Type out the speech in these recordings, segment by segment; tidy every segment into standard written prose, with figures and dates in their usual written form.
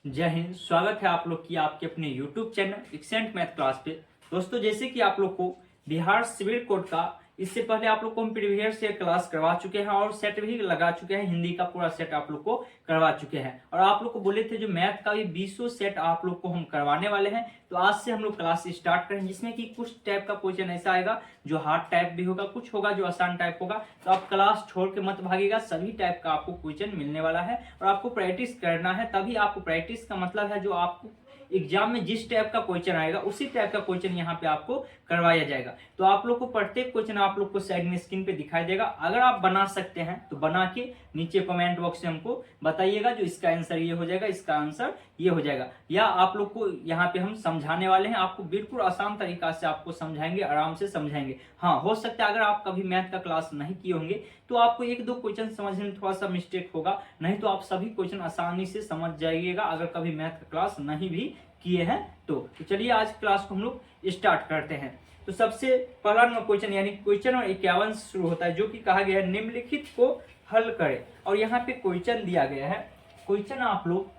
जय हिंद। स्वागत है आप लोग की आपके अपने YouTube channel accent math class पे। दोस्तों, जैसे कि आप लोग को बिहार सिविल कोड का इससे पहले आप लोग को हम प्रीवियस ईयर क्लास करवा चुके हैं और सेट भी लगा चुके हैं। हिंदी का पूरा सेट आप लोग को करवा चुके हैं और आप लोग को बोले थे जो मैथ का भी 20 सेट आप लोग को हम करवाने वाले हैं। तो आज से हम लोग क्लास स्टार्ट करें, जिसमें कि कुछ टाइप का क्वेश्चन ऐसा आएगा जो हार्ड टाइप भी होगा, कुछ होगा जो आसान टाइप होगा। तो आप क्लास छोड़ के मत भागिएगा, सभी टाइप का आपको क्वेश्चन मिलने वाला है और आपको प्रैक्टिस करना है। तभी आपको प्रैक्टिस का मतलब है जो आपको एग्जाम में जिस टाइप का क्वेश्चन आएगा उसी टाइप का क्वेश्चन यहाँ पे आपको करवाया जाएगा। तो आप लोग को प्रत्येक क्वेश्चन आप लोग को साइड में स्क्रीन पे दिखाई देगा। अगर आप बना सकते हैं तो बना के नीचे कमेंट बॉक्स में हमको बताइएगा जो इसका आंसर ये हो जाएगा, इसका आंसर ये हो जाएगा। या आप लोग को यहाँ पे हम समझाने वाले हैं, आपको बिल्कुल आसान तरीका से आपको समझाएंगे, आराम से समझाएंगे। हाँ, हो सकता है अगर आप कभी मैथ का क्लास नहीं किए होंगे तो आपको एक दो क्वेश्चन समझने में थोड़ा सा मिस्टेक होगा, नहीं तो आप सभी क्वेश्चन आसानी से समझ जाइएगा अगर कभी मैथ का क्लास नहीं भी किए हैं तो चलिए आज क्लास को हम लोग स्टार्ट करते हैं। तो सबसे पहला क्वेश्चन यानी क्वेश्चन और 51 शुरू होता है, जो कि कहा गया है निम्नलिखित को हल करें। और यहाँ पे क्वेश्चन दिया गया है। क्वेश्चन आप लोग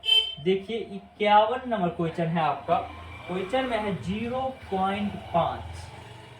देखिए 51 नंबर क्वेश्चन है आपका। क्वेश्चन में है 0.5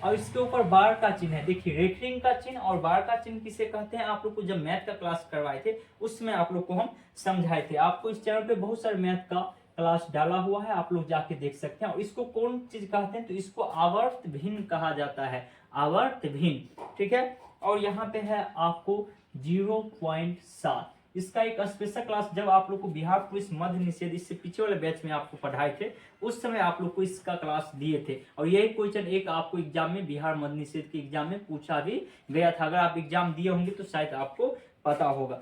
और इसके ऊपर बार का चिन्ह है। देखिए रेफरिंग का चिन्ह और बार का चिन्ह किसे कहते हैं, आप लोग को जब मैथ का क्लास करवाए थे उसमें आप लोग को हम समझाए थे। आपको इस चैनल पे बहुत सारे मैथ का क्लास डाला हुआ है, आप लोग जाके देख सकते हैं। और इसको कौन चीज कहते हैं, तो इसको आवर्त भिन्न कहा जाता है, आवर्त भिन्न, ठीक है। और यहाँ पे है आपको 0.7। इसका एक स्पेशल क्लास जब आप लोग को बिहार पुलिस मध्य निषेध इससे पीछे वाले बैच में आपको पढ़ाए थे, उस समय आप लोग को इसका क्लास दिए थे। और यही क्वेश्चन एक आपको एग्जाम में बिहार मध्य निषेध के एग्जाम में पूछा भी गया था। अगर आप एग्जाम दिए होंगे तो शायद आपको पता होगा।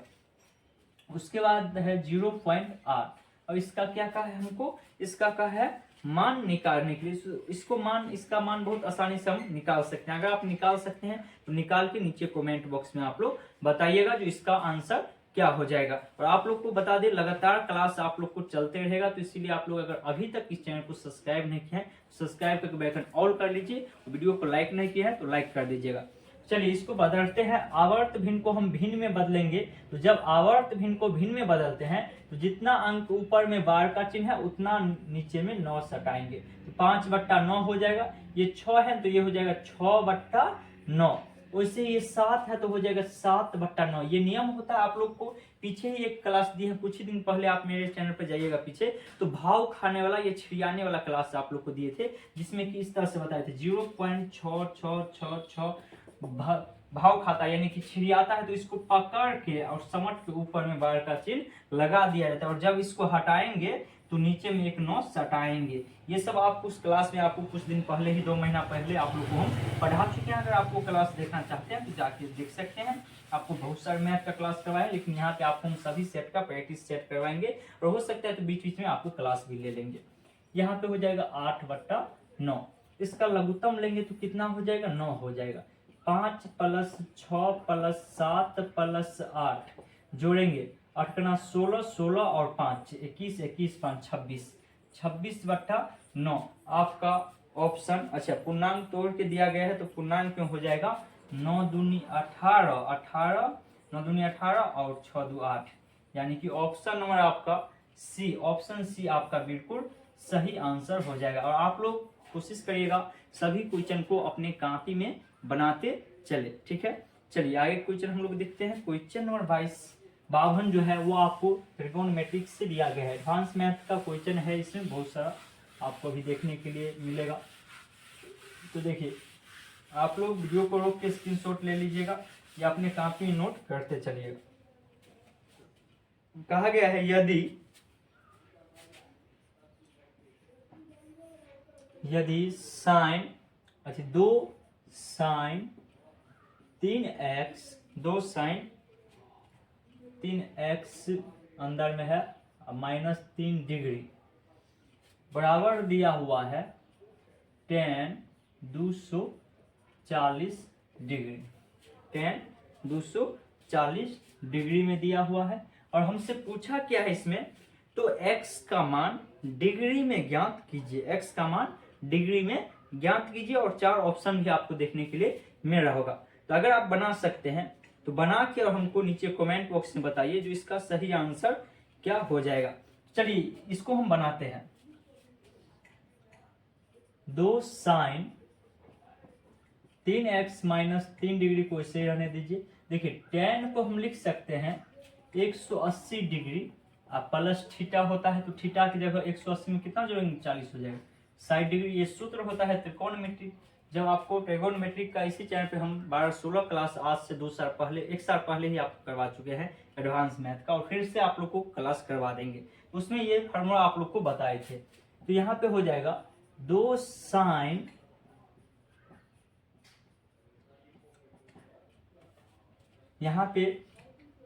उसके बाद है 0.8 और इसका क्या कहा है हमको, इसका कहा है मान निकालने के लिए। इसको मान, इसका मान बहुत आसानी से हम निकाल सकते हैं। अगर आप निकाल सकते हैं तो निकाल के नीचे कमेंट बॉक्स में आप लोग बताइएगा जो इसका आंसर क्या हो जाएगा। और आप लोग को बता दें लगातार क्लास आप लोग को चलते रहेगा, तो इसीलिए आप लोग अगर अभी तक इस चैनल को सब्सक्राइब नहीं किया है सब्सक्राइब करके बेल आइकन ऑल कर लीजिए। वीडियो को लाइक नहीं किया है तो लाइक कर दीजिएगा। चलिए इसको बदलते हैं। आवर्त भिन्न को हम भिन्न में बदलेंगे। तो जब आवर्त भिन्न को भिन्न में बदलते हैं तो जितना अंक ऊपर में बार का चिन्ह है उतना नीचे में 9 सटाएंगे। तो 5/9 हो जाएगा। ये 6 है तो ये हो जाएगा 6/9। वैसे ये 7 है तो हो जाएगा 7/9। ये नियम होता है, आप लोग को पीछे ही एक क्लास दी है कुछ ही दिन पहले, आप मेरे चैनल पर जाइएगा पीछे, तो भाव खाने वाला ये छिड़ियाने वाला क्लास आप लोग को दिए थे, जिसमें कि इस तरह से बताए थे 0.6666 भाव खाता यानी कि छिड़ियाता है तो इसको पकड़ के और समट के ऊपर में बार का चिन्ह लगा दिया जाता है। और जब इसको हटाएंगे तो नीचे में एक 9 सटाएंगे। ये सब आपको उस क्लास में आपको कुछ दिन पहले ही 2 महीना पहले आप लोग को हम पढ़ा चुके हैं। अगर आपको क्लास देखना चाहते हैं तो जाके देख सकते हैं। आपको बहुत सारे मैथ का क्लास करवाए, लेकिन यहाँ पे आपको हम सभी सेट का प्रैक्टिस सेट करवाएंगे और हो सकता है तो बीच बीच में आपको क्लास भी ले लेंगे। यहाँ पे हो जाएगा 8/9। इसका लघुत्तम लेंगे तो कितना हो जाएगा, 9 हो जाएगा। 5 + 6 + 7 + 8 जोड़ेंगे 8 × 16, 16 और 5 21, 21 5 26, 26/9 आपका ऑप्शन। अच्छा, पूर्णांक तोड़ के दिया गया है तो पूर्णांक में हो जाएगा 9 दूनी 18, 18 9 दूनी 18 और 6 दू 8, यानी कि ऑप्शन नंबर आपका सी, ऑप्शन सी आपका बिल्कुल सही आंसर हो जाएगा। और आप लोग कोशिश करिएगा सभी क्वेश्चन को अपने कॉपी में बनाते चले, ठीक है। चलिए आगे क्वेश्चन हम लोग देखते हैं। क्वेश्चन नंबर 52 जो है वो आपको ट्रिगोनोमेट्रिक से दिया गया है। एडवांस मैथ का क्वेश्चन है, इसमें बहुत सारा आपको अभी देखने के लिए मिलेगा। तो देखिए आप लोग वीडियो को रोक के स्क्रीनशॉट ले लीजिएगा या अपने कॉपी में नोट करते चलिएगा। कहा गया है यदि साइन, अच्छा 2 साइन 3x 2 साइन 3x अंदर में है -3 डिग्री बराबर दिया हुआ है tan 240 डिग्री, tan 240 डिग्री में दिया हुआ है। और हमसे पूछा क्या है इसमें, तो x का मान डिग्री में ज्ञात कीजिए, x का मान डिग्री में ज्ञात कीजिए। और 4 ऑप्शन भी आपको देखने के लिए मिल रहा होगा। तो अगर आप बना सकते हैं तो बना के और हमको नीचे कमेंट बॉक्स में बताइए जो इसका सही आंसर क्या हो जाएगा। चलिए इसको हम बनाते हैं। 2 साइन 3x माइनस 3 डिग्री को इसे रहने दीजिए। देखिए tan को हम लिख सकते हैं 180 डिग्री, अब प्लस थीटा होता है तो थीटा की जगह 180 में कितना जोड़ेंगे 40 हो जाएगा 60 डिग्री। ये सूत्र होता है त्रिकोणमिति। जब आपको ट्रिकोणमिति का इसी चैनल पे हम 12-16 क्लास आज से 2 साल पहले 1 साल पहले ही आपको करवा चुके हैं एडवांस मैथ का, और फिर से आप लोग को क्लास करवा देंगे। उसमें ये फार्मूला आप लोग को बताए थे। तो यहाँ पे हो जाएगा 2 साइन यहाँ पे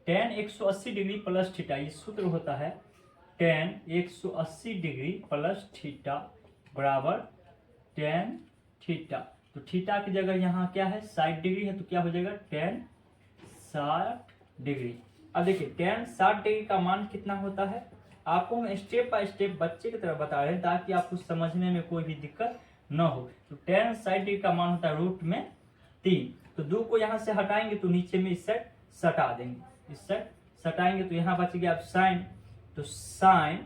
tan 180 डिग्री प्लस थीटा, ये सूत्र होता है tan 180 डिग्री प्लस थीटा बराबर tan थीटा। तो थीटा की जगह यहाँ क्या है 60 डिग्री है, तो क्या हो जाएगा tan 60 डिग्री। अब देखिए tan 60 डिग्री का मान कितना होता है, आपको हम स्टेप बाय स्टेप बच्चे की तरह बता रहे हैं ताकि आपको समझने में कोई भी दिक्कत न हो। तो tan 60 डिग्री का मान होता है रूट में 3, तो 2 को यहाँ से हटाएंगे तो नीचे में इस साइड सटा देंगे, इस साइड सटाएंगे तो यहाँ बच गया साइन, तो साइन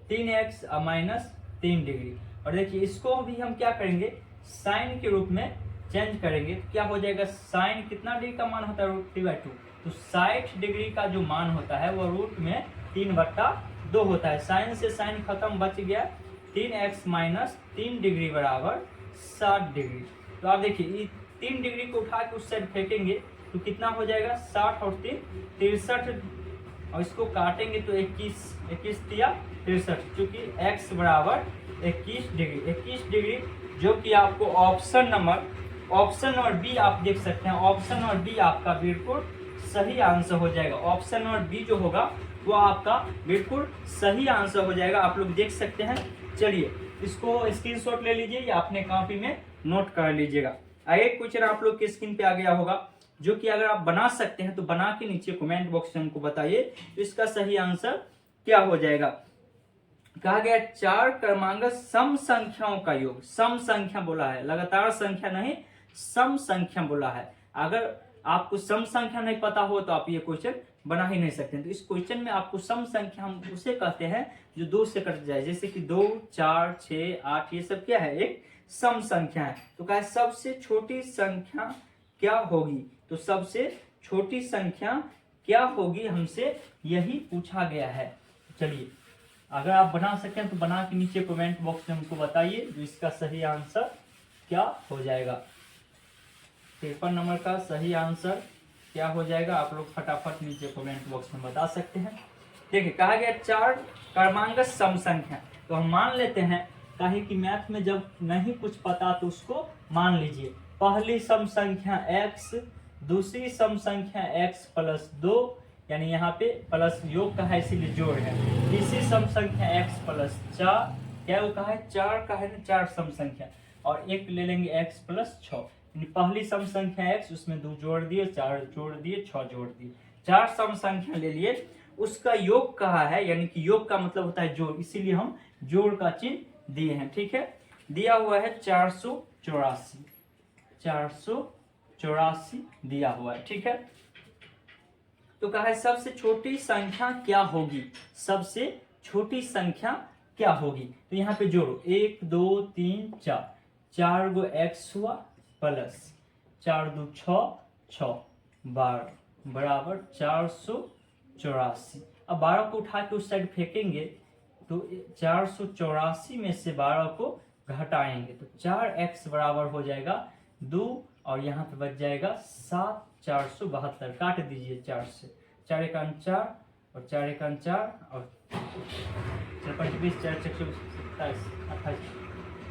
3x माइनस 3 डिग्री। और देखिए इसको भी हम क्या करेंगे साइन के रूप में चेंज करेंगे, तो क्या हो जाएगा साइन कितना डिग्री का मान होता है रूट 3/2, तो 60 डिग्री का जो मान होता है वो रूट में 3/2 होता है। साइन से साइन खत्म, बच गया 3x माइनस 3 डिग्री बराबर 60 डिग्री। तो आप देखिए 3 डिग्री को उठा के उस साइड फेंकेंगे तो कितना हो जाएगा 60 और 3 63, और इसको काटेंगे तो 21 दिया 63, क्योंकि x बराबर 21 डिग्री, जो कि आपको ऑप्शन नंबर बी आप देख सकते हैं। ऑप्शन नंबर बी आपका बिल्कुल सही आंसर हो जाएगा। ऑप्शन नंबर बी जो होगा वो आपका बिल्कुल सही आंसर हो जाएगा, आप लोग देख सकते हैं। चलिए इसको स्क्रीनशॉट ले लीजिए या अपने कॉपी में नोट कर लीजिएगा। एक क्वेश्चन आप लोग के स्क्रीन पे आ गया होगा, जो कि अगर आप बना सकते हैं तो बना के नीचे कमेंट बॉक्स में हमको बताइए तो इसका सही आंसर क्या हो जाएगा। कहा गया 4 क्रमांक सम संख्याओं का योग, सम संख्या बोला है, लगातार संख्या नहीं सम संख्या बोला है। अगर आपको सम संख्या नहीं पता हो तो आप ये क्वेश्चन बना ही नहीं सकते। तो इस क्वेश्चन में आपको सम संख्या हम उसे कहते हैं जो 2 से कट जाए, जैसे कि 2, 4, 6, 8, ये सब क्या है एक सम संख्या है। तो कहा सबसे छोटी संख्या क्या होगी, तो सबसे छोटी संख्या क्या होगी हमसे यही पूछा गया है। चलिए अगर आप बना सकते हैं तो बना के नीचे कमेंट बॉक्स में हमको बताइए जो इसका सही आंसर क्या हो जाएगा। 53 नंबर का सही आंसर क्या हो जाएगा, आप लोग फटाफट नीचे कमेंट बॉक्स में बता सकते हैं। देखिए कहा गया 4 क्रमांक सम संख्या, तो हम मान लेते हैं, काहे कि मैथ में जब नहीं कुछ पता तो उसको मान लीजिए। पहली सम संख्या x, दूसरी सम संख्या x प्लस 2, यानी यहाँ पे प्लस योग का है इसीलिए जोड़ है। तीसरी सम संख्या x प्लस 4, क्या वो कहा है 4 का है ना 4 सम संख्या, और एक ले लेंगे x प्लस 6। पहली सम संख्या x, उसमें 2 जोड़ दिए, 4 जोड़ दिए, 6 जोड़ दिए, 4 सम संख्या ले लिए, उसका योग कहा है, यानी कि योग का मतलब होता है जोड़, इसीलिए हम जोड़ का चिन्ह दिए हैं। ठीक है, दिया हुआ है 484 दिया हुआ है। ठीक है, तो कहा है सबसे छोटी संख्या क्या होगी, सबसे छोटी संख्या क्या होगी। तो यहाँ पे जोड़ो 1 2 3 4, 4 गो x हुआ प्लस 4 2 6 6 12 बराबर 484। अब 12 को उठा के उस साइड फेंकेंगे तो 484 में से 12 को घटाएंगे तो 4x बराबर हो जाएगा 2, और यहाँ पे बच जाएगा 7, 472 काट दीजिए 4 से, 4 1 4 और 4 1 4 और 4 5 20, 4 6 27 28,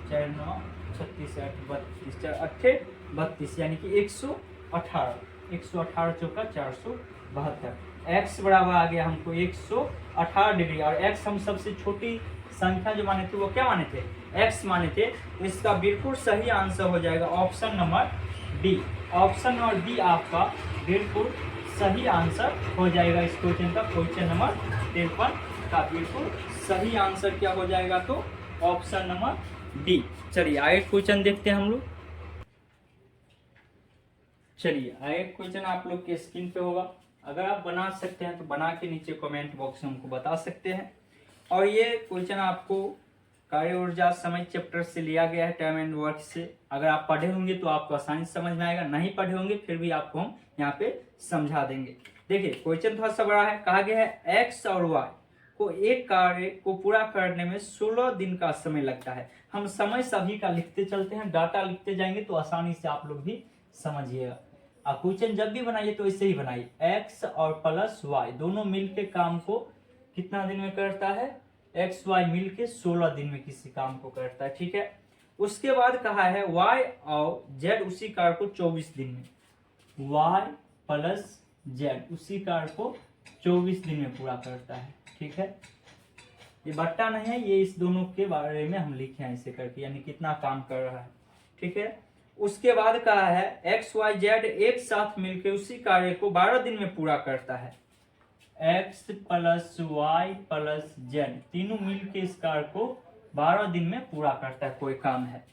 4 9 36 8 32, 4 8 32, यानी कि 118 चौका 472। x बराबर आ गया हमको 118 डिग्री, और x हम सबसे छोटी संख्या जो माने थे वो क्या माने थे x माने थे। तो इसका बिल्कुल सही आंसर हो जाएगा option number D. Option number D आपका बिल्कुल सही आंसर हो जाएगा इस क्वेश्चन का, क्वेश्चन नंबर 53 का बिल्कुल सही आंसर क्या हो जाएगा, तो ऑप्शन नंबर डी। चलिए आगे क्वेश्चन देखते हैं हम लोग। चलिए आगे क्वेश्चन आप लोग के स्क्रीन पे होगा, अगर आप बना सकते हैं तो बना के नीचे कमेंट बॉक्स में हमको बता सकते हैं। और ये क्वेश्चन आपको कार्य ऊर्जा समय चैप्टर से लिया गया है, टाइम एंड वर्क से। अगर आप पढ़े होंगे तो आपको आसानी से समझ में आएगा, नहीं पढ़े होंगे फिर भी आपको हम यहाँ पे समझा देंगे। देखिए क्वेश्चन थोड़ा सा बड़ा है। कहा गया है एक्स और वाई को एक कार्य को पूरा करने में 16 दिन का समय लगता है। हम समय सभी का लिखते चलते हैं, डाटा लिखते जाएंगे तो आसानी से आप लोग भी समझिएगा। आप क्वेश्चन जब भी बनाइए तो ऐसे ही बनाइए, एक्स और प्लस वाई दोनों मिलके काम को कितना दिन में करता है, एक्स वाई मिलके 16 दिन में किसी काम को करता है, ठीक है। उसके बाद कहा है वाई और जेड उसी कार्य को 24 दिन में, वाई प्लस जेड उसी कार्य को 24 दिन में पूरा करता है, ठीक है। ये बट्टा नहीं है, ये इस दोनों के बारे में हम लिखे हैं ऐसे करके, यानी कितना काम कर रहा है, ठीक है। उसके बाद कहा है एक्स वाई जेड एक साथ मिलकर उसी कार्य को 12 दिन में पूरा करता है। X plus y plus z तीनों मिलकर इस कार्य को 12 दिन में पूरा करता है, कोई काम है।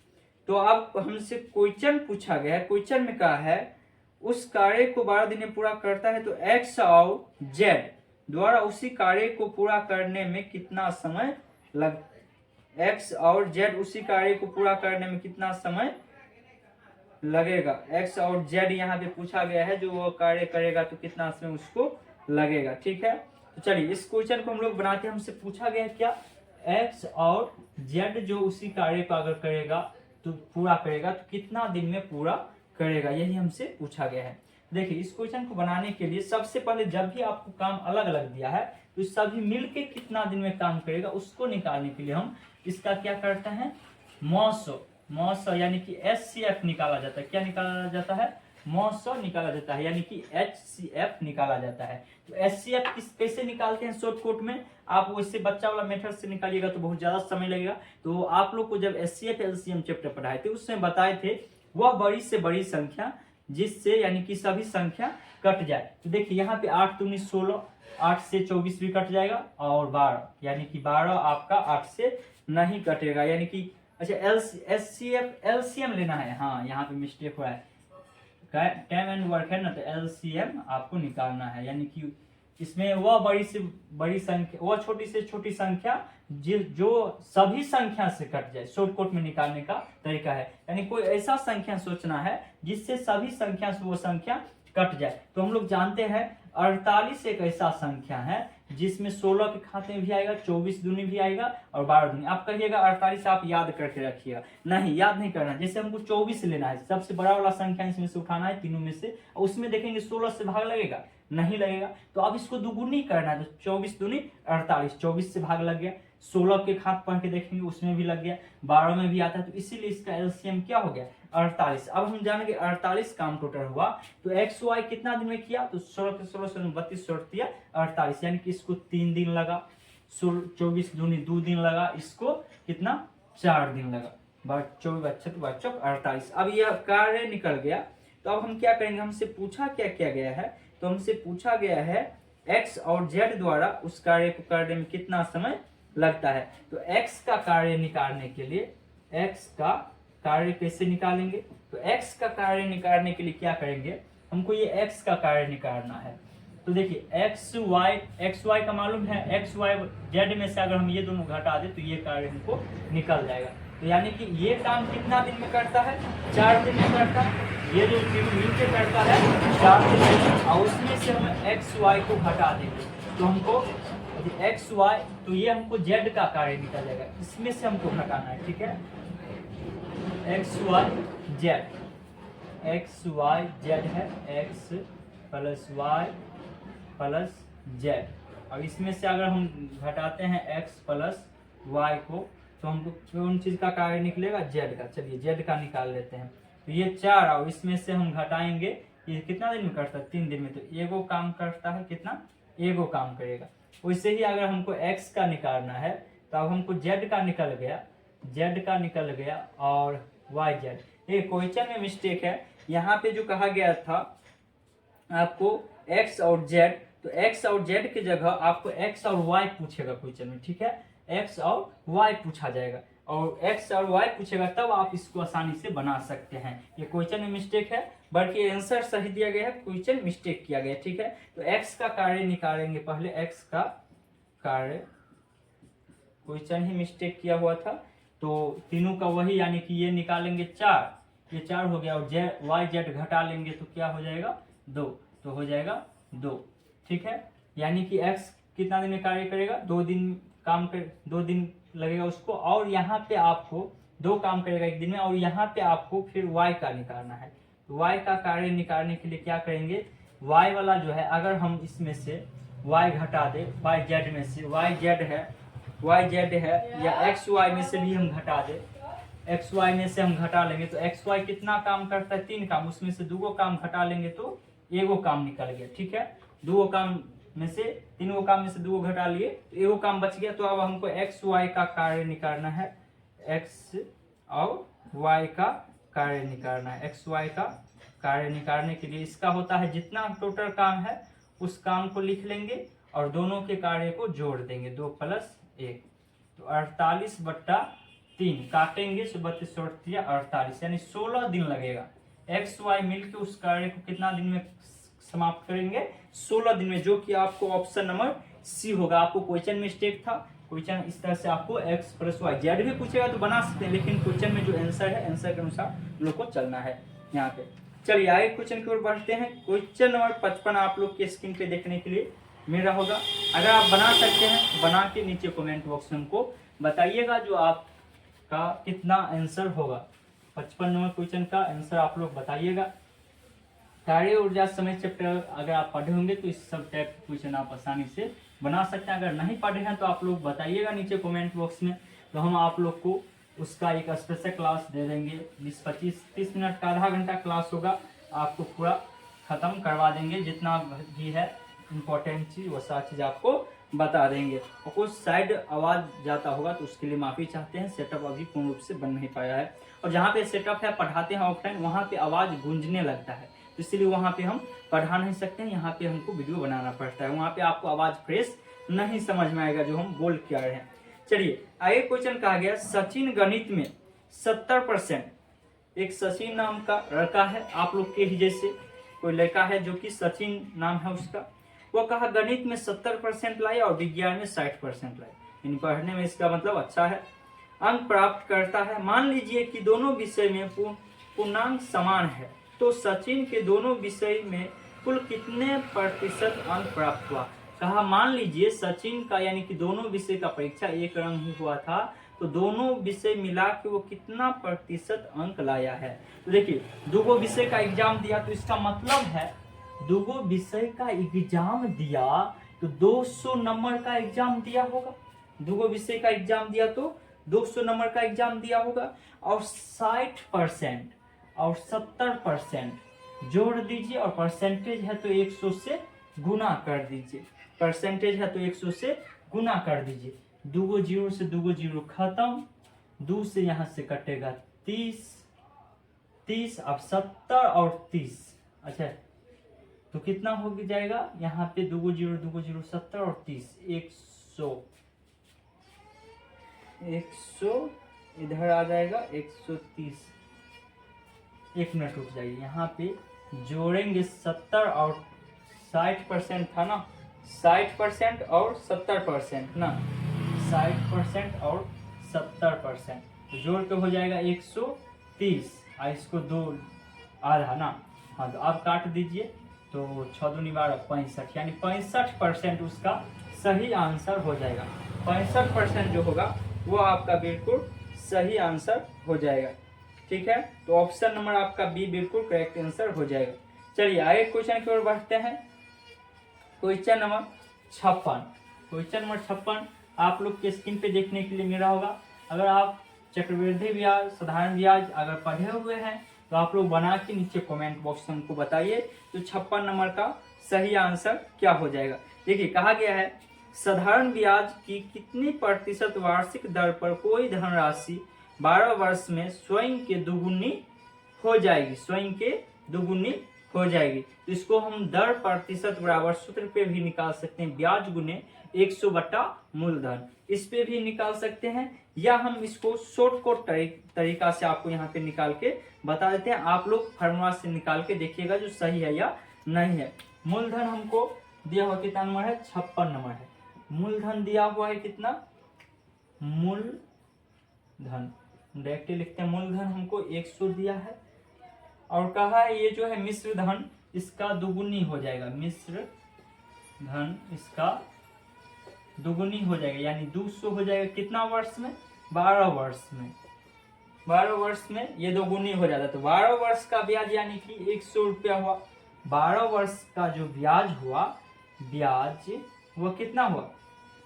तो अब हमसे क्वेश्चन पूछा गया है, क्वेश्चन में कहा है उस कार्य को 12 दिन में पूरा करता है तो एक्स और जेड द्वारा उसी कार्य को पूरा करने में कितना समय एक्स और जेड उसी कार्य को पूरा करने में कितना समय लगेगा। एक्स और जेड यहाँ पे पूछा गया है, जो वो कार्य करेगा तो कितना समय उसको लगेगा, ठीक है। तो चलिए इस क्वेश्चन को हम लोग बनाते हैं। हमसे पूछा गया है क्या, एक्स और जेड जो उसी कार्य को अगर करेगा तो पूरा करेगा तो कितना दिन में पूरा करेगा, यही हमसे पूछा गया है। देखिए इस क्वेश्चन को बनाने के लिए सबसे पहले जब भी आपको काम अलग अलग दिया है तो सभी मिलके कितना दिन में काम करेगा उसको निकालने के लिए हम इसका क्या करते हैं, मौसो यानी कि HCF निकाला जाता है। क्या निकाला जाता है, मौसो निकाला जाता है, यानी कि HCF निकाला जाता है। तो HCF कैसे निकालते हैं शॉर्टकट में, आप वैसे बच्चा वाला मेथड से निकालिएगा तो बहुत ज्यादा समय लगेगा। तो आप लोग को जब HCF LCM चैप्टर पढ़ाए थे उसमें बताए थे वह बड़ी से बड़ी संख्या जिससे यानी कि सभी संख्या कट जाए। तो देखिए यहाँ पे 8 दूनी 16, 8 से 24 भी कट जाएगा और 12 यानी कि 12 आपका 8 से नहीं कटेगा, यानी कि अच्छा HCF LCM लेना है, हाँ यहाँ पे मिस्टेक हुआ है, टाइम एंड वर्क है ना, तो LCM आपको निकालना है, यानी कि इसमें वह बड़ी से बड़ी संख्या, वह छोटी से छोटी संख्या जो सभी संख्या से कट जाए, शॉर्टकट में निकालने का तरीका है। यानी कोई ऐसा संख्या सोचना है जिससे सभी संख्या से वो संख्या कट जाए। तो हम लोग जानते हैं 48 एक ऐसा संख्या है जिसमें 16 के खाते में भी आएगा, 24 दूनी भी आएगा और 12 दूनी। आप कहिएगा 48 आप याद करके रखिएगा, नहीं याद नहीं करना। जैसे हमको 24 लेना है, सबसे बड़ा वाला संख्या इसमें से उठाना है तीनों में से, उसमें देखेंगे 16 से भाग लगेगा, नहीं लगेगा। तो अब इसको दुगुनी करना है, तो 24 दूनी 48, 24 से भाग लग गया। 16 के खात पढ़ के देखेंगे उसमें भी लग गया, 12 में भी आता है, तो इसीलिए इसका एलसीएम क्या हो गया 48। अब हम जानेंगे 48 काम टोटल हुआ तो एक्स वाई कितना दिन में किया, तो 16 के 16 32 दिया 48, यानी कि इसको 3 दिन लगा, 24 दूनी 2 दिन लगा, इसको कितना 4 दिन लगा, 24 48। अब यह कार्य निकल गया। तो अब हम क्या करेंगे, हमसे पूछा क्या किया गया है, तो हमसे पूछा गया है एक्स और जेड द्वारा उस कार्य को करने में कितना समय लगता है। तो एक्स का कार्य निकालने के लिए एक्स का कार्य कैसे निकालेंगे, तो एक्स का कार्य निकालने के लिए क्या करेंगे, हमको ये एक्स का कार्य निकालना है। तो देखिए एक्स वाई का मालूम है, एक्स वाई जेड में से अगर हम ये दोनों घटा दे तो ये कार्य हमको निकल जाएगा। तो यानी कि ये काम कितना दिन में करता है, 4 दिन में करता है। ये जो तीनों मिलकर करता है 4 दिन में, और उसमें से हम एक्स वाई को घटा देंगे तो हमको एक्स वाई, तो ये हमको जेड का कार्य निकल जाएगा, इसमें से हमको घटाना है, ठीक है। एक्स वाई जेड है, x plus y plus z. अब इसमें से अगर हम घटाते हैं एक्स प्लस वाई को तो हमको कौन चीज का कार्य निकलेगा, जेड का। चलिए जेड का निकाल लेते हैं। तो ये 4 और इसमें से हम घटाएंगे, ये कितना दिन में करता है, 3 दिन में। तो एगो काम करता है, कितना एगो काम करेगा। वैसे ही अगर हमको एक्स का निकालना है तो अब हमको जेड का निकल गया और वाई जेड। ये क्वेश्चन में मिस्टेक है, यहाँ पे जो कहा गया था आपको एक्स और जेड, तो एक्स और जेड की जगह आपको एक्स और वाई पूछेगा क्वेश्चन में, ठीक है। एक्स और वाई पूछा जाएगा और एक्स और वाई पूछेगा, तब आप इसको आसानी से बना सकते हैं। ये क्वेश्चन में मिस्टेक है, बल्कि आंसर सही दिया गया है, क्वेश्चन मिस्टेक किया गया है। ठीक है, तो एक्स का कार्य निकालेंगे पहले, एक्स का कार्य, क्वेश्चन ही मिस्टेक किया हुआ था तो तीनों का वही, यानी कि ये निकालेंगे 4, ये 4 हो गया, और जेड वाई जेड घटा लेंगे तो क्या हो जाएगा 2, तो हो जाएगा 2। ठीक है, यानी कि एक्स कितना दिन में कार्य करेगा, 2 दिन काम कर, 2 दिन लगेगा उसको, और यहाँ पे आपको 2 काम करेगा 1 दिन में, और यहाँ पे आपको फिर वाई का निकालना है। तो वाई का कार्य निकालने के लिए क्या करेंगे, वाई वाला जो है अगर हम इसमें से वाई घटा दे, वाई जेड में से, वाई जेड है, वाई जेड है, या एक्स वाई में से भी हम घटा दे, एक्स वाई में से हम घटा लेंगे तो एक्स वाई कितना काम करता है, 3 काम, उसमें से 2 काम घटा लेंगे तो 1 काम निकल गया। ठीक है, 2 काम में से 3 काम में से 2 घटा लिए तो 1 काम बच गया। तो अब हमको एक्स वाई का कार्य निकालना है, एक्स और वाई का कार्य निकालना है। एक्स वाई का कार्य निकालने के लिए इसका होता है जितना टोटल काम है उस काम को लिख लेंगे और दोनों के कार्य को जोड़ देंगे, 2 + 1, तो 48/3 काटेंगे, 32 48, यानी 16 दिन लगेगा। एक्स वाई मिलकर उस कार्य को कितना दिन में समाप्त करेंगे, 16 दिन में, जो कि आपको ऑप्शन नंबर सी होगा। आपको क्वेश्चन मिस्टेक था, क्वेश्चन इस तरह से आपको एक्स + वाई जेड भी पूछेगा तो बना सकते हैं, लेकिन क्वेश्चन में जो आंसर है आंसर के अनुसार लोग को चलना है यहाँ पे। चलिए आगे क्वेश्चन की ओर बढ़ते हैं। क्वेश्चन नंबर 55 आप लोग के स्क्रीन पे देखने के लिए मिल रहा होगा। अगर आप बना सकते हैं बना के नीचे कमेंट बॉक्स में हमको बताइएगा जो आपका कितना आंसर होगा। 55 नंबर क्वेश्चन का आंसर आप लोग बताइएगा। कार्य ऊर्जा समय चैप्टर अगर आप पढ़े होंगे तो इस सब टाइप के क्वेश्चन आप आसानी से बना सकते हैं। अगर नहीं पढ़े हैं तो आप लोग बताइएगा नीचे कमेंट बॉक्स में, तो हम आप लोग को उसका एक स्पेशल क्लास दे देंगे। 20-25-30 मिनट का आधा घंटा क्लास होगा, आपको पूरा खत्म करवा देंगे, जितना भी है इम्पोर्टेंट चीज़ वो सारी चीज़ आपको बता देंगे। और कुछ साइड आवाज़ जाता होगा तो उसके लिए माफ़ी चाहते हैं, सेटअप अभी पूर्ण रूप से बन नहीं पाया है। और जहाँ पे सेटअप है पढ़ाते हैं ऑफलाइन, वहाँ पे आवाज़ गूंजने लगता है, तो इसलिए वहाँ पे हम पढ़ा नहीं सकते हैं, यहाँ पे हमको वीडियो बनाना पड़ता है। वहाँ पे आपको आवाज़ फ्रेश नहीं समझ में आएगा जो हम बोल के आ रहे हैं। चलिए आगे क्वेश्चन कहा गया, सचिन गणित में 70%। एक सचिन नाम का लड़का है, आप लोग के ही जैसे कोई लड़का है जो कि सचिन नाम है उसका, वो कहा गणित में 70% लाए और विज्ञान में 60% लाए, यानी पढ़ने में इसका मतलब अच्छा है, अंक प्राप्त करता है। मान लीजिए कि दोनों विषय में पूर्णांक समान है, तो सचिन के दोनों विषय में कुल कितने प्रतिशत अंक प्राप्त हुआ। कहा मान लीजिए सचिन का यानी कि दोनों विषय का परीक्षा एक रंग ही हुआ था, तो दोनों विषय मिला के वो कितना प्रतिशत अंक लाया है। तो देखिए 2 विषय का एग्जाम दिया, तो इसका मतलब है 2 विषय का एग्जाम दिया तो 200 नंबर का एग्जाम दिया होगा। 2 विषय का एग्जाम दिया तो 200 नंबर का एग्जाम दिया होगा। और 60% और 70% जोड़ दीजिए, और परसेंटेज है तो 100 से गुना कर दीजिए, परसेंटेज है तो 100 से गुना कर दीजिए। 2 जीरो से 2 जीरो खत्म, 2 से यहाँ से कटेगा 30, अब 70 और 30, अच्छा तो कितना हो जाएगा यहाँ पे 2 जीरो 70 और 30, 100 इधर आ जाएगा 130। 1 मिनट रुक जाइए, यहाँ पे जोड़ेंगे 70 और 60% था ना, 60% और 70% ना, 60% और 70%, तो जोड़ के हो जाएगा 130। इसको 2 आधा ना, हाँ तो आप काट दीजिए, तो 6 दूनी 12 65, यानी 65% उसका सही आंसर हो जाएगा। 65% जो होगा वो आपका बिल्कुल सही आंसर हो जाएगा। ठीक है, तो ऑप्शन नंबर आपका बी बिल्कुल करेक्ट आंसर हो जाएगा। चलिए आगे क्वेश्चन की ओर बढ़ते हैं। क्वेश्चन नंबर 56, क्वेश्चन नंबर 56 आप लोग के स्क्रीन पे देखने के लिए मिल रहा होगा। अगर आप चक्रवृद्धि ब्याज, साधारण ब्याज अगर पढ़े हुए हैं तो आप लोग बना के नीचे कमेंट बॉक्स में हमको बताइए, तो 56 नंबर का सही आंसर क्या हो जाएगा। देखिए कहा गया है साधारण ब्याज की कितनी प्रतिशत वार्षिक दर पर कोई धनराशि 12 वर्ष में स्वयं के दुगुनी हो जाएगी, स्वयं के दुगुनी हो जाएगी। तो इसको हम दर प्रतिशत बराबर सूत्र पे भी निकाल सकते हैं, ब्याज गुने 100 बट्टा मूलधन। इस पे भी निकाल सकते हैं, या हम इसको शॉर्टकट तरीका से आपको यहाँ पे निकाल के बता देते हैं। आप लोग फार्मूला से निकाल के देखिएगा जो सही है या नहीं है। मूलधन हमको दिया हुआ कितना नंबर है, 56 नंबर है। मूलधन दिया हुआ है कितना, मूलधन डायरेक्टली लिखते हैं, मूलधन हमको 100 दिया है, और कहा है ये जो है मिश्र धन इसका दुगुनी हो जाएगा, मिश्र धन इसका दुगुनी हो जाएगा, यानी 200 हो जाएगा। कितना वर्ष में, 12 वर्ष में। 12 वर्ष में ये दोगुनी हो जाता है, तो 12 वर्ष का ब्याज यानी कि 100 रुपया हुआ। 12 वर्ष का जो ब्याज हुआ, ब्याज वो कितना हुआ,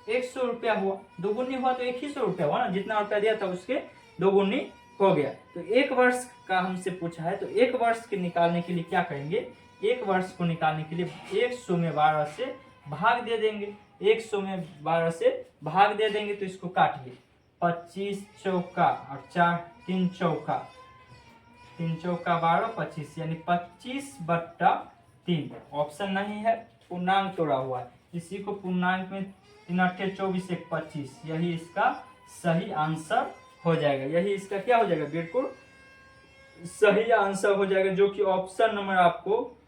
100 रुपया हुआ। दोगुनी हुआ तो 100 रुपया हुआ ना, जितना रुपया दिया था उसके दोगुनी हो गया। तो 1 वर्ष का हमसे पूछा है, तो 1 वर्ष के निकालने के लिए क्या करेंगे, 1 वर्ष को निकालने के लिए 100 में 12 से भाग दे देंगे। 100 में 12 से भाग दे देंगे, तो इसको काटिए, 25 चौका और 4 3 चौका, 3 चौका 12 25, यानी 25 बट्टा 3। ऑप्शन नहीं है, पूर्णांक तोड़ा हुआ है, इसी को पूर्णांक में 3 8 24 1 25, यही इसका सही आंसर हो जाएगा। यही इसका क्या हो जाएगा, बिल्कुल सही आंसर हो जाएगा, जो कि ऑप्शन नंबर आपको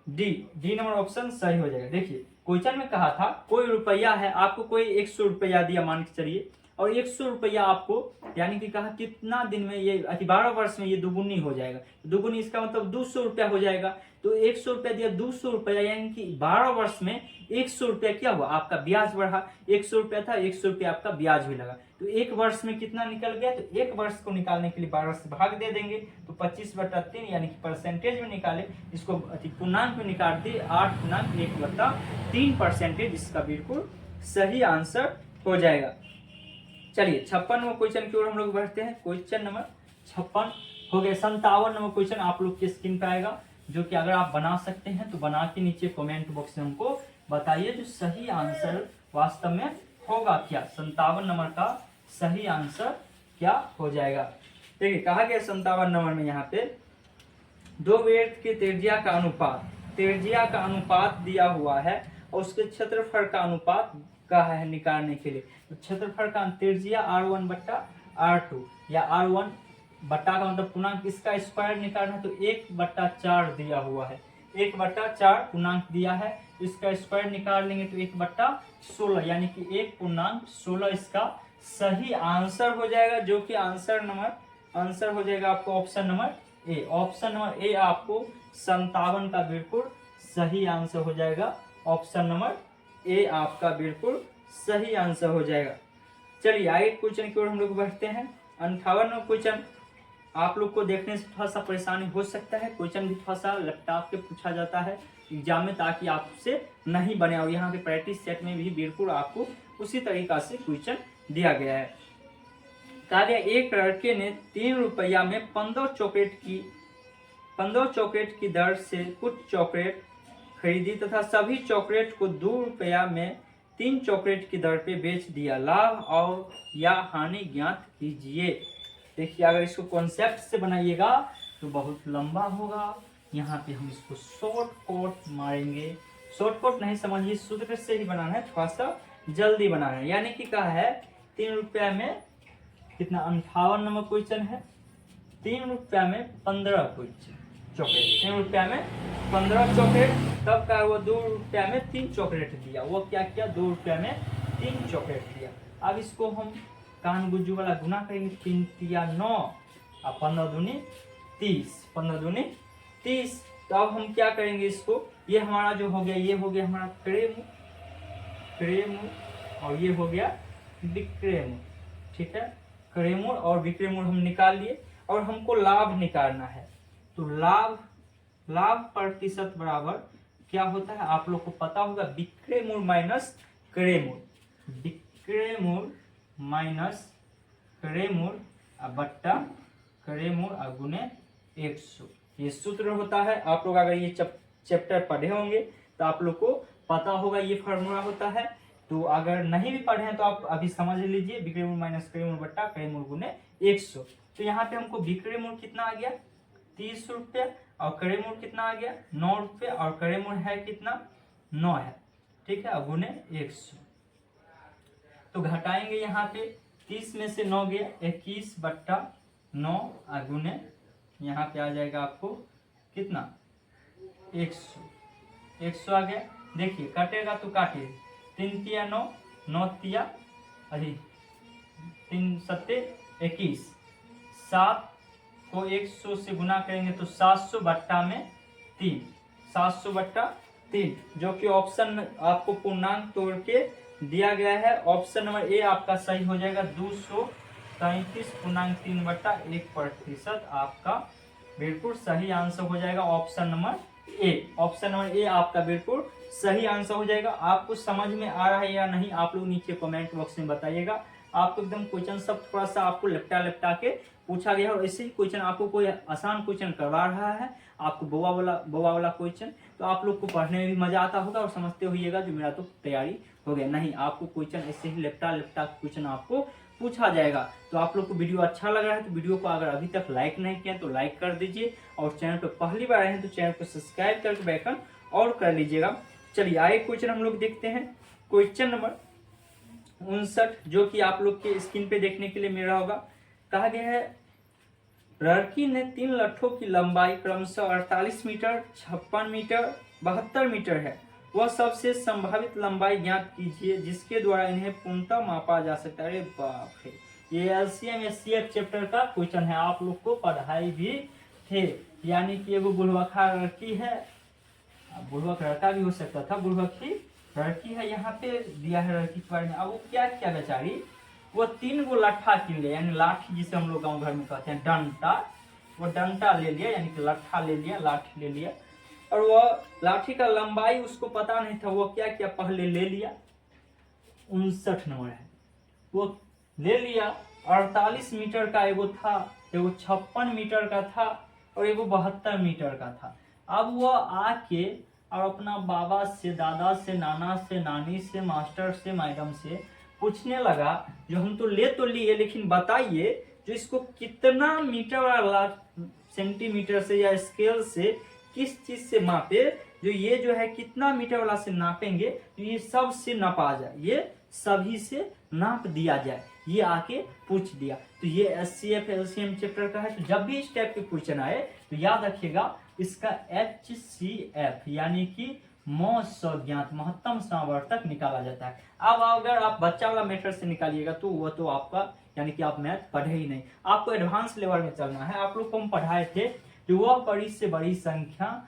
डी नंबर ऑप्शन सही हो जाएगा। देखिए क्वेश्चन में कहा था कोई रुपया है, आपको कोई 100 रुपया दिया मान के चलिए, और 100 रुपया आपको, यानी कि कहा कितना दिन में ये 12 वर्ष में ये दुगुनी हो जाएगा। दुगुनी इसका मतलब 200 रुपया हो जाएगा। तो 100 रुपया दिया, 200 रुपया, यानी कि 12 वर्ष में 100 रुपया क्या हुआ, आपका ब्याज बढ़ा। 100 रुपया था, 100 रुपया आपका ब्याज भी लगा। तो 1 वर्ष में कितना निकल गया, तो 1 वर्ष को निकालने के लिए 12 से भाग दे देंगे, तो 25 बट्टा 3, यानी कि परसेंटेज में निकाले, इसको पूर्णांक में निकाल दिए, 8.1/3%, इसका बिल्कुल सही आंसर हो जाएगा। चलिए 56वां क्वेश्चन की ओर हम लोग बढ़ते हैं। क्वेश्चन नंबर 56 हो गया। 57 नंबर क्वेश्चन आप लोग के स्क्रीन पे आएगा, जो कि अगर आप बना सकते हैं तो बना के नीचे कमेंट बॉक्स में हमको बताइए जो सही आंसर वास्तव में होगा क्या। 57 नंबर का सही आंसर क्या हो जाएगा। देखिए कहा गया 57 नंबर में यहाँ पे 2 वृत्त की त्रिज्या का अनुपात दिया हुआ है, और उसके क्षेत्रफल का अनुपात कहा है निकालने के लिए। तो क्षेत्रफल का त्रिज्या R1 बट्टा R2, या R1 बट्टा का मतलब पूर्णांक, इसका स्क्वायर निकालना है, तो 1/4 दिया हुआ है, 1/4 पूर्णांक दिया है, इसका स्क्वायर निकाल लेंगे तो 1/16, यानी कि 1.16 इसका सही आंसर हो जाएगा, जो कि आंसर हो जाएगा आपको option number A. Option number A आपको 57 का बिल्कुल सही आंसर हो जाएगा। ऑप्शन नंबर ए आपका बिल्कुल सही आंसर हो जाएगा। चलिए आगे क्वेश्चन की ओर हम लोग बढ़ते हैं। 58वां क्वेश्चन आप लोग को देखने से थोड़ा सा परेशानी हो सकता है, क्वेश्चन भी थोड़ा सा लैपटॉप पे पूछा जाता है एग्जाम में, ताकि आपसे नहीं बने, और यहाँ पे प्रैक्टिस सेट में भी बिल्कुल आपको उसी तरीका से क्वेश्चन दिया गया है। कहा गया एक लड़के ने 3 रुपया में 15 चॉकलेट की दर से कुछ चॉकलेट खरीदी तथा सभी चॉकलेट को 2 रुपया में 3 चॉकलेट की दर पे बेच दिया। लाभ और या हानि ज्ञात कीजिए। देखिए अगर इसको कॉन्सेप्ट से बनाइएगा तो बहुत लंबा होगा, यहाँ पे हम इसको शॉर्टकट मारेंगे। शॉर्टकट नहीं समझिए, सूत्र से ही बनाना है, थोड़ा सा जल्दी बनाना है। यानी कि कहा है 3 रुपया में कितना, 58 नंबर क्वेश्चन है, 3 रुपया में 15 चॉकलेट, 3 रुपया में 15 चॉकलेट, तब का वो 2 रुपया में 3 चॉकलेट दिया। वो क्या किया, 2 रुपया में 3 चॉकलेट दिया। अब इसको हम कान गुज्जू वाला गुना करेंगे, 3 तिया 9 और 15 दूनी 30, 15 दूनी 30। तो अब हम क्या करेंगे इसको, ये हमारा जो हो गया, ये हो गया हमारा क्रेमूर, और ये हो गया विक्रेमूर, ठीक है। क्रेमूर और विक्रेमूर हम निकाल लिए, और हमको लाभ निकालना है। तो लाभ प्रतिशत बराबर क्या होता है, आप लोग को पता होगा, विक्रेमूर माइनस क्रेमूर, विक्रेमूर माइनस क्रेमूर बट्टा क्रेमूर गुने 100, ये सूत्र होता है। आप लोग अगर ये चैप्टर पढ़े होंगे तो आप लोग को पता होगा ये फार्मूला होता है। तो अगर नहीं भी पढ़े हैं तो आप अभी समझ लीजिए, विक्रेमूर माइनस क्रेमूर बट्टा क्रेमूर गुने 100। तो यहाँ पे हमको विक्रेमूर कितना आ गया, 30 रुपया, और क्रेमूर कितना आ गया, 9 रुपये, और क्रेमूर है कितना, 9 है, ठीक है, गुने 100। तो घटाएंगे यहाँ पे 30 में से 9 गया 21/9 गुने यहाँ पे आ जाएगा आपको कितना 100 आ गया। देखिए कटेगा तो काटे 3 तिया 9, 9 तिया अरे 3 सत्ते 21, 7 को 100 से गुना करेंगे तो 700/3, 700/3 जो कि ऑप्शन में आपको पूर्णांक तोड़ के दिया गया है। ऑप्शन नंबर ए आपका सही हो जाएगा। 233.3/1% आपका बिल्कुल सही आंसर हो जाएगा। ऑप्शन नंबर ए आपका बिल्कुल सही आंसर हो जाएगा। आपको समझ में आ रहा है या नहीं आप लोग नीचे कमेंट बॉक्स में बताइएगा। आपको एकदम क्वेश्चन सब थोड़ा सा आपको लिपटा के पूछा गया है और ऐसे ही क्वेश्चन आपको कोई आसान क्वेश्चन करवा रहा है आपको बोआ वाला क्वेश्चन, तो आप लोग को पढ़ने में भी मजा आता होगा और समझते होइएगा जो मेरा तो तैयारी हो गया। नहीं, आपको क्वेश्चन ऐसे ही लिपटा क्वेश्चन आपको पूछा जाएगा। तो आप लोग को वीडियो अच्छा लग रहा है तो वीडियो को अगर अभी तक लाइक नहीं किया तो लाइक कर दीजिए और चैनल पर पहली बार आए हैं तो चैनल को सब्सक्राइब करके बेल आइकन और कर लीजिएगा। चलिए आगे क्वेश्चन हम लोग देखते हैं। क्वेश्चन नंबर 59 जो कि आप लोग के स्क्रीन पे देखने के लिए मिल रहा होगा। कहा गया है लड़की ने 3 लट्ठों की लंबाई क्रमशः 48 मीटर, 56 मीटर, 72 मीटर है। वह सबसे संभावित लंबाई ज्ञात कीजिए जिसके द्वारा इन्हें पूर्णतः मापा जा सकता है। अरे बाप रे, ये एलसीएम एचसीएफ चैप्टर का क्वेश्चन है, आप लोग को पढ़ाई भी थे। यानी कि वो बुढ़वा लड़की है, बुढ़वा लड़का भी हो सकता था, बुढ़वा की लड़की है। यहाँ पे दिया है लड़की के बारे में। अब वो क्या किया बेचारी, वो 3 गो लट्ठा किन लिया, यानी लाठी जिसे हम लोग गाँव घर में कहते हैं डंटा, वो डंटा ले लिया यानी कि लट्ठा ले लिया, लाठी ले लिया। और वह लाठी का लंबाई उसको पता नहीं था, वो क्या किया पहले ले लिया 59 नंबर है, वो ले लिया 48 मीटर का एगो था, एगो 56 मीटर का था और एगो 72 मीटर का था। अब वह आके और अपना बाबा से, दादा से, नाना से, नानी से, मास्टर से, मैडम से पूछने लगा जो हम तो लिए लेकिन बताइए जो इसको कितना मीटर वाला सेंटीमीटर से या स्केल से किस चीज से मापे, जो ये जो है कितना मीटर वाला से नापेंगे तो ये सब से नापा जाए, ये सभी से नाप दिया जाए, ये आके पूछ दिया। तो ये एचसीएफ एलसीएम चैप्टर का है। तो जब भी इस टाइप के क्वेश्चन आए तो याद रखिएगा इसका HCF यानी कि ज्ञात महत्तम सामर्थ्य निकाला जाता है। अब अगर आप बच्चा वाला मेथड से निकालिएगा तो वो तो आपका यानी कि आप मैथ पढ़े ही नहीं, आपको एडवांस लेवल में चलना है। आप लोग को हम पढ़ाए थे कि वह बड़ी से बड़ी संख्या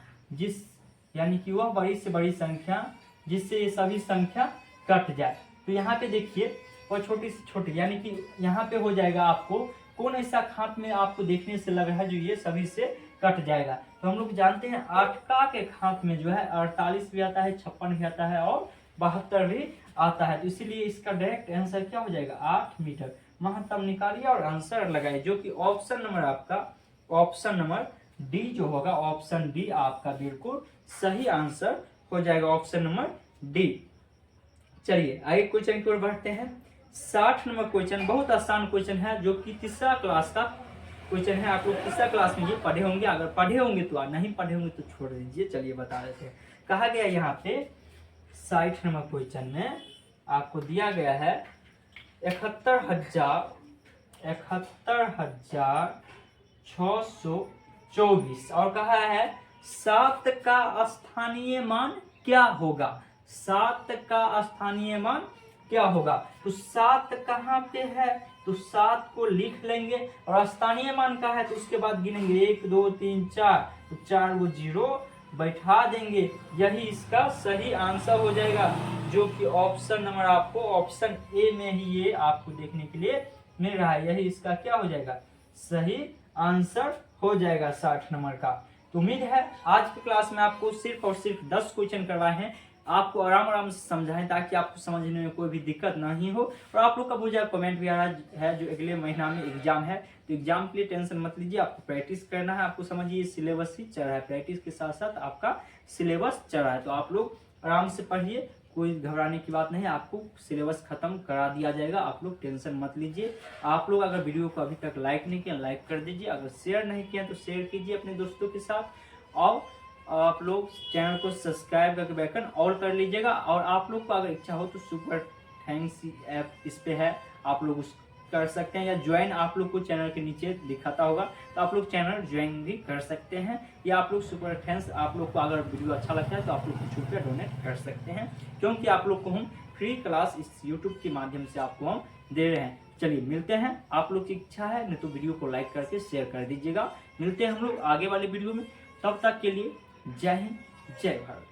यानी कि वह बड़ी से बड़ी संख्या जिससे ये सभी संख्या कट जाए। तो यहाँ पे देखिए और छोटी से छोटी यानी कि यहाँ पे हो जाएगा आपको कौन ऐसा खात में आपको देखने से लग रहा है जो ये सभी से कट जाएगा। तो हम लोग जानते हैं 8 का के खात में जो है 48 भी आता है, 56 भी आता है और 72 भी आता है। तो इसीलिए इसका डायरेक्ट आंसर क्या हो जाएगा 8 मीटर। महत्तम निकालिए और आंसर लगाइए जो कि ऑप्शन नंबर आपका ऑप्शन नंबर डी जो होगा, ऑप्शन डी आपका बिल्कुल सही आंसर हो जाएगा, ऑप्शन नंबर डी। चलिए आगे क्वेश्चन की ओर बढ़ते हैं। 60 नंबर क्वेश्चन बहुत आसान क्वेश्चन है जो कि तीसरा क्लास का क्वेश्चन है। आप लोग तीसरा क्लास में ये पढ़े होंगे, अगर पढ़े होंगे तो नहीं पढ़े होंगे तो छोड़ दीजिए। चलिए बता देते हैं। कहा गया यहाँ पे 60 नंबर क्वेश्चन में आपको दिया गया है 71,624 और कहा है 7 का स्थानीय मान क्या होगा, 7 का स्थानीय मान क्या होगा। तो 7 कहाँ पे है तो 7 को लिख लेंगे और स्थानीय मान का है तो उसके बाद गिनेंगे 1 2 3 4, तो 4 को 0 बैठा देंगे, यही इसका सही आंसर हो जाएगा जो कि ऑप्शन नंबर आपको ऑप्शन ए में ही ये आपको देखने के लिए मिल रहा है। यही इसका क्या हो जाएगा सही आंसर हो जाएगा 60 नंबर का। तो उम्मीद है आज की क्लास में आपको सिर्फ और सिर्फ 10 क्वेश्चन करवाए हैं, आपको आराम से समझाएं ताकि आपको समझने में कोई भी दिक्कत नहीं हो। और आप लोग का मुझे कमेंट भी आ रहा है जो अगले महीना में एग्जाम है, तो एग्जाम के लिए टेंशन मत लीजिए, आपको प्रैक्टिस करना है। आपको समझिए सिलेबस ही चल रहा है, प्रैक्टिस के साथ साथ आपका सिलेबस चल रहा है। तो आप लोग आराम से पढ़िए, कोई घबराने की बात नहीं, आपको सिलेबस खत्म करा दिया जाएगा, आप लोग टेंशन मत लीजिए। आप लोग अगर वीडियो को अभी तक लाइक नहीं किया लाइक कर दीजिए, अगर शेयर नहीं किया तो शेयर कीजिए अपने दोस्तों के साथ, और आप लोग चैनल को सब्सक्राइब करके बेल आइकन ऑल कर लीजिएगा। और आप लोग को अगर इच्छा हो तो सुपर थैंक्स ऐप इस पे है, आप लोग उस कर सकते हैं, या ज्वाइन आप लोग को चैनल के नीचे दिखाता होगा तो आप लोग चैनल ज्वाइन भी कर सकते हैं, या आप लोग सुपर थैंक्स, आप लोग को अगर वीडियो अच्छा लगता है तो आप लोग कुछ रुपया डोनेट कर सकते हैं, क्योंकि आप लोग को हम फ्री क्लास इस यूट्यूब के माध्यम से आपको हम दे रहे हैं। चलिए मिलते हैं, आप लोग की इच्छा है नहीं तो वीडियो को लाइक करके शेयर कर दीजिएगा। मिलते हैं हम लोग आगे वाले वीडियो में, तब तक के लिए जय हिंद जय भारत।